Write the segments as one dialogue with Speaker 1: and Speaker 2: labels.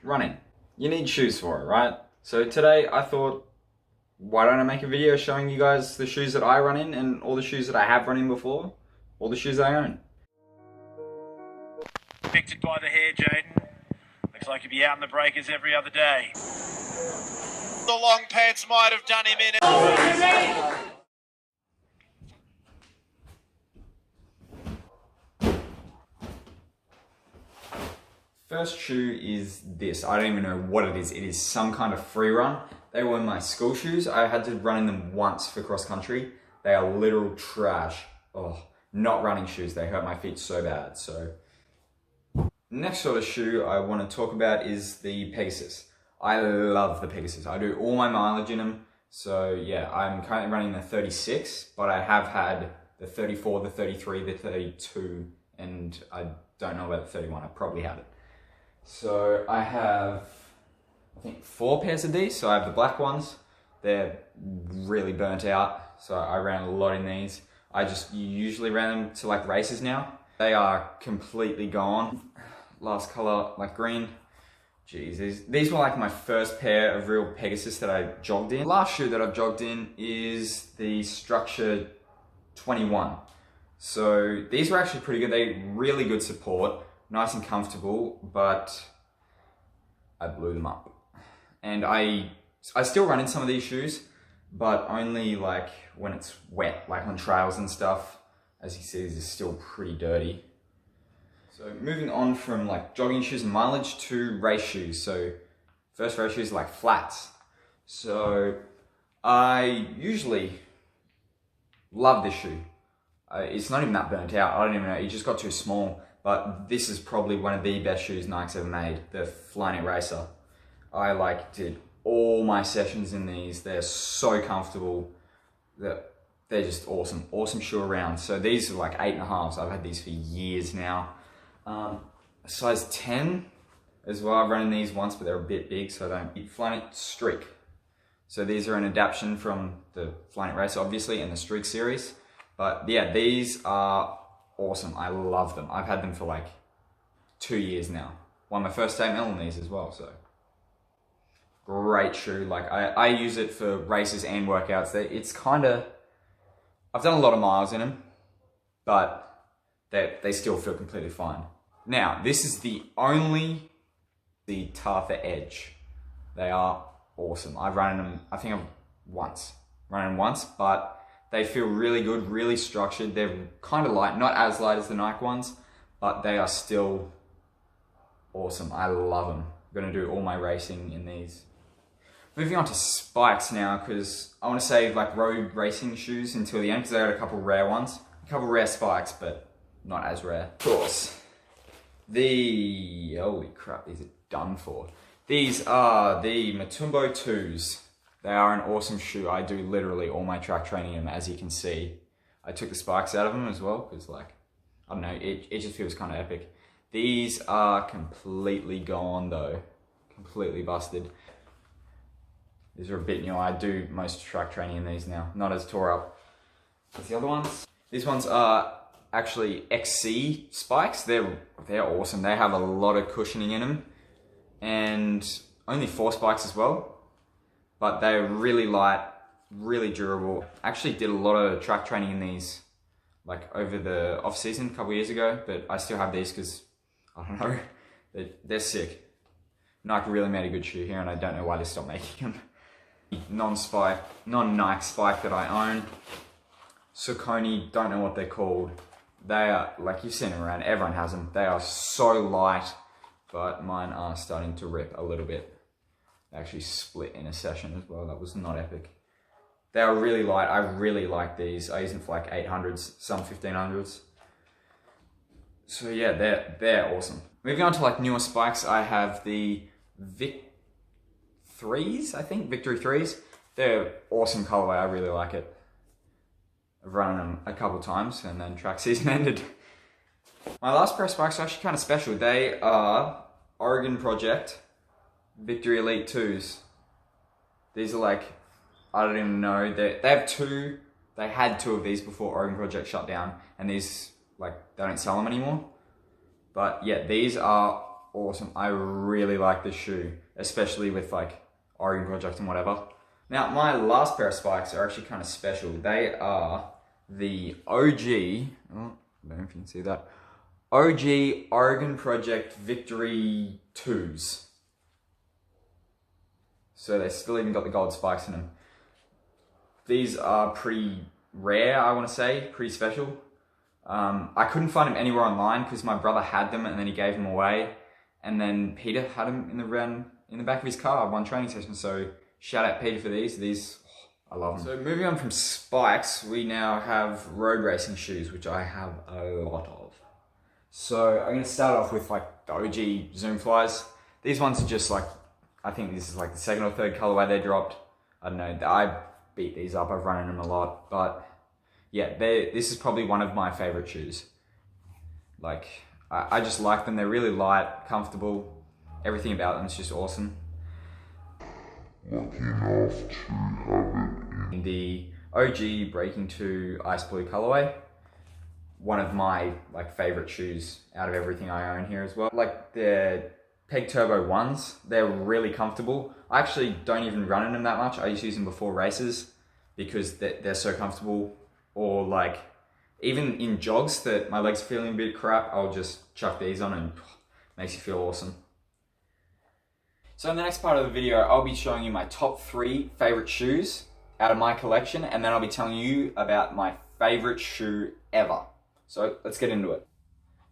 Speaker 1: running. You need shoes for it, right? So today I thought, why don't I make a video showing you guys the shoes that I run in and all the shoes that I have run in before, all the shoes I own.
Speaker 2: Picked it by the hair, Jaden. Looks like he'd be out in the breakers every other day. The long pants might have done him in.
Speaker 1: First shoe is this. I don't even know what it is. It is some kind of free run. They were my school shoes. I had to run in them once for cross country. They are literal trash. Oh, not running shoes. They hurt my feet so bad. So, next sort of shoe I want to talk about is the Pegasus. I love the Pegasus. I do all my mileage in them. So yeah, I'm currently running the 36, but I have had the 34, the 33, the 32, and I don't know about the 31. I probably had it. So I have, I think 4 pairs of these. So I have the black ones. They're really burnt out. So I ran a lot in these. I just usually ran them to like races now. They are completely gone. Last color, like green. Jeez, these were like my first pair of real Pegasus that I jogged in. The last shoe that I've jogged in is the Structure 21. So these were actually pretty good. They really good support. Nice and comfortable, but I blew them up. And I still run in some of these shoes, but only like when it's wet, like on trails and stuff. As you see, these are still pretty dirty. So moving on from like jogging shoes and mileage to race shoes. So first race shoes are like flats. So I usually love this shoe. It's not even that burnt out. I don't even know, it just got too small. But this is probably one of the best shoes Nike's ever made, the Flyknit Racer. I did all my sessions in these. They're so comfortable. They're just awesome. Awesome shoe around. So these are like 8.5s. I've had these for years now. Size 10 as well. I've run in these once, but they're a bit big, so I don't. Flyknit Streak. So these are an adaptation from the Flyknit Racer, obviously, and the Streak series. But yeah, these are awesome. I love them. I've had them for like 2 years now. Won my first state medal in these as well, so. Great shoe. Like I use it for races and workouts. It's kind of, I've done a lot of miles in them, but they still feel completely fine. Now, this is the Tartha Edge. They are awesome. I've run in them, I think I've run in them once, but they feel really good, really structured. They're kind of light, not as light as the Nike ones, but they are still awesome. I love them. I'm gonna do all my racing in these. Moving on to spikes now, because I want to save like road racing shoes until the end, because I got a couple rare ones. A couple rare spikes, but not as rare. Of course, holy crap, these are done for. These are the Matumbo 2s. They are an awesome shoe. I do literally all my track training in them, as you can see. I took the spikes out of them as well, because like, I don't know, it just feels kind of epic. These are completely gone though. Completely busted. These are a bit new. I do most track training in these now. Not as tore up as the other ones. These ones are actually XC spikes. They're awesome. They have a lot of cushioning in them. And only 4 spikes as well. But they're really light, really durable. Actually did a lot of track training in these like over the off season a couple years ago, but I still have these because, I don't know, they're sick. Nike really made a good shoe here, and I don't know why they stopped making them. Non-Nike spike that I own. Saucony, don't know what they're called. They are, like you've seen them around, everyone has them. They are so light, but mine are starting to rip a little bit. They actually split in a session as well. That was not epic. They are really light. I really like these. I use them for like 800s, some 1500s. So yeah, they're awesome. Moving on to like newer spikes, I have the Victory 3s. They're awesome colorway. I really like it. I've run them a couple times and then track season ended. My last pair of spikes are actually kind of special. They are Oregon Project Victory Elite 2s. These are like, I don't even know, they have 2, they had 2 of these before Oregon Project shut down, and these, like, they don't sell them anymore. But yeah, these are awesome. I really like this shoe, especially with like Oregon Project and whatever. Now, my last pair of spikes are actually kind of special. They are the OG, oh, I don't know if you can see that, OG Oregon Project Victory 2s. So they still even got the gold spikes in them. These are pretty rare, I want to say, pretty special. I couldn't find them anywhere online because my brother had them and then he gave them away. And then Peter had them in the back of his car one training session. So shout out Peter for these. These, I love them. So moving on from spikes, we now have road racing shoes, which I have a lot of. So I'm going to start off with like the OG Zoom Flies. These ones are just like, I think this is like the second or third colorway they dropped. I don't know, I beat these up, I've run in them a lot, but yeah, this is probably one of my favorite shoes. Like, I just like them, they're really light, comfortable, everything about them is just awesome.
Speaker 3: Lucky enough to have it
Speaker 1: In the OG Breaking 2 Ice Blue colorway, one of my like favorite shoes out of everything I own here as well. Like the Peg Turbo 1s, they're really comfortable. I actually don't even run in them that much. I used to use them before races because they're so comfortable. Or like, even in jogs that my legs are feeling a bit crap, I'll just chuck these on and makes you feel awesome. So in the next part of the video, I'll be showing you my top 3 favorite shoes out of my collection, and then I'll be telling you about my favorite shoe ever. So let's get into it.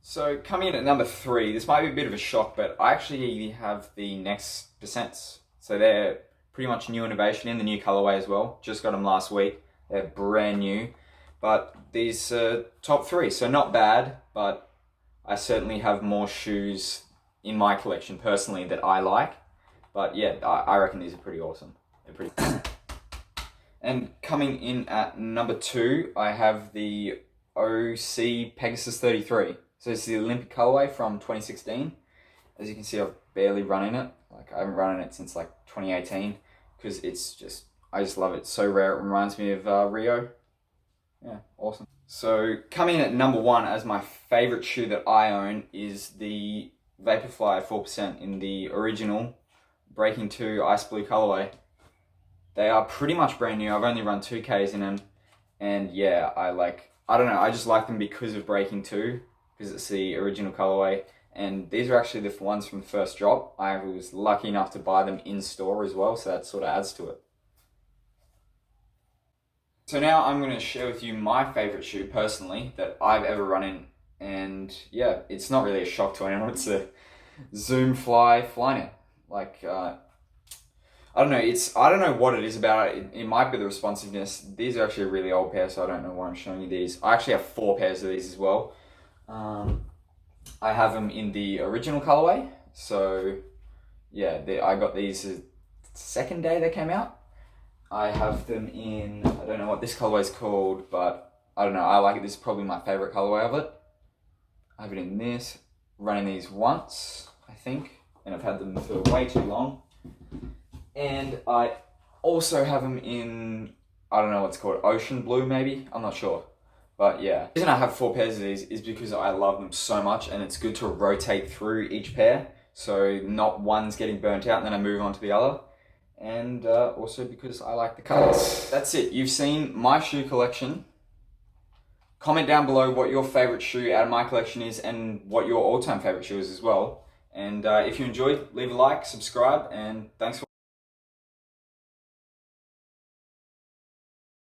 Speaker 1: So coming in at number 3, this might be a bit of a shock, but I actually have the Next Percents. So they're pretty much new innovation in the new colorway as well. Just got them last week. They're brand new. But these top 3, so not bad, but I certainly have more shoes in my collection personally that I like. But yeah, I reckon these are pretty awesome. They're pretty And coming in at number 2, I have the OC Pegasus 33. So it's the Olympic colorway from 2016. As you can see, I've barely run in it. Like, I haven't run in it since like 2018 because I just love it. It's so rare. It reminds me of Rio. Yeah, awesome. So coming in at number 1 as my favorite shoe that I own is the Vaporfly 4% in the original Breaking 2 Ice Blue colorway. They are pretty much brand new. I've only run 2Ks in them. And yeah, I don't know, I just like them because of Breaking 2. Because it's the original colorway, and these are actually the ones from the first drop. I was lucky enough to buy them in store as well, so that sort of adds to it. So now I'm going to share with you my favorite shoe personally that I've ever run in, and yeah, it's not really a shock to anyone. It's a Zoom Fly Flyknit. Like, I don't know what it is about it. It might be the responsiveness. These are actually a really old pair, so I don't know why I'm showing you these. I actually have 4 pairs of these as well. I have them in the original colorway, so yeah, I got these the second day they came out. I have them in, I don't know what this colorway is called, but I don't know, I like it. This is probably my favorite colorway of it. I have it in this, running these once, I think, and I've had them for way too long. And I also have them in, I don't know what's called, Ocean Blue maybe, I'm not sure. But yeah, the reason I have 4 pairs of these is because I love them so much, and it's good to rotate through each pair. So not one's getting burnt out and then I move on to the other. And also because I like the colors. That's it, you've seen my shoe collection. Comment down below what your favorite shoe out of my collection is and what your all-time favorite shoe is as well. And if you enjoyed, leave a like, subscribe, and thanks for